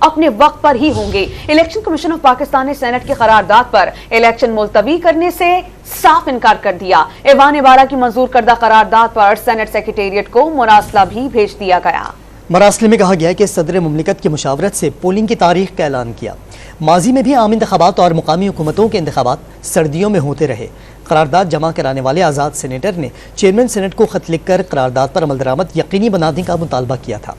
اپنے وقت پر ہی ہوں گے۔ الیکشن کمیشن آف پاکستان نے سینٹ کی قرارداد پر الیکشن ملتوی کرنے سے صاف انکار کر دیا۔ ایوان بارہ کی منظور کردہ قرارداد پر سینٹ سیکریٹریٹ کو مراسلہ بھی بھیج دیا گیا۔ مراسلے میں کہا گیا کہ صدر مملکت کی مشاورت سے پولنگ کی تاریخ کا اعلان کیا۔ ماضی میں بھی عام انتخابات اور مقامی حکومتوں کے انتخابات سردیوں میں ہوتے رہے۔ قرارداد جمع کرانے والے آزاد سینیٹر نے چیئرمین سینٹ کو خط لکھ کر قرارداد پر عمل درآمد یقینی بنانے کا مطالبہ کیا تھا۔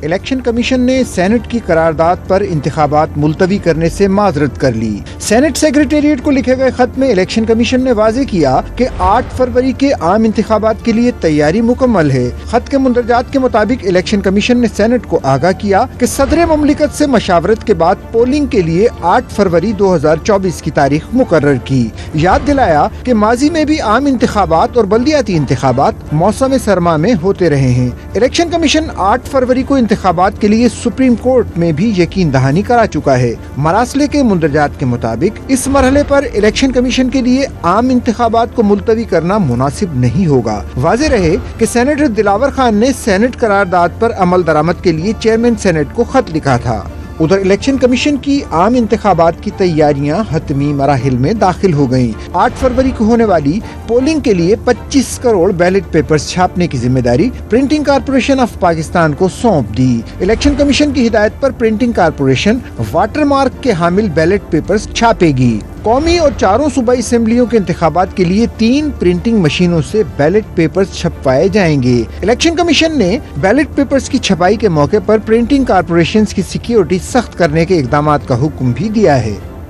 الیکشن کمیشن نے سینٹ کی قرارداد پر انتخابات ملتوی کرنے سے معذرت کر لی۔ سینٹ سیکریٹریٹ کو لکھے گئے خط میں الیکشن کمیشن نے واضح کیا کہ 8 فروری کے عام انتخابات کے لیے تیاری مکمل ہے۔ خط کے مندرجات کے مطابق الیکشن کمیشن نے سینٹ کو آگاہ کیا کہ صدر مملکت سے مشاورت کے بعد پولنگ کے لیے 8 فروری 2024 کی تاریخ مقرر کی۔ یاد دلایا کہ ماضی میں بھی عام انتخابات اور بلدیاتی انتخابات موسم سرما میں ہوتے رہے ہیں۔ الیکشن کمیشن 8 فروری کو انتخابات کے لیے سپریم کورٹ میں بھی یقین دہانی کرا چکا ہے۔ مراسلے کے مندرجات کے مطابق اس مرحلے پر الیکشن کمیشن کے لیے عام انتخابات کو ملتوی کرنا مناسب نہیں ہوگا۔ واضح رہے کہ سینیٹر دلاور خان نے سینٹ قرارداد پر عمل درآمد کے لیے چیئرمین سینٹ کو خط لکھا تھا۔ ادھر الیکشن کمیشن کی عام انتخابات کی تیاریاں حتمی مراحل میں داخل ہو گئیں۔ 8 فروری کو ہونے والی پولنگ کے لیے 25 کروڑ بیلٹ پیپرز چھاپنے کی ذمہ داری پرنٹنگ کارپوریشن آف پاکستان کو سونپ دی۔ الیکشن کمیشن کی ہدایت پر پرنٹنگ کارپوریشن واٹر مارک کے حامل بیلٹ پیپرز چھاپے گی۔ قومی اور 4 صوبائی اسمبلیوں کے انتخابات کے لیے 3 پرنٹنگ مشینوں سے بیلٹ پیپرز چھپوائے جائیں گے۔ الیکشن کمیشن نے بیلٹ پیپرز کی چھپائی کے موقع پر پرنٹنگ کارپوریشنز کی سیکیورٹی سخت کرنے کے اقدامات کا حکم بھی دیا ہے۔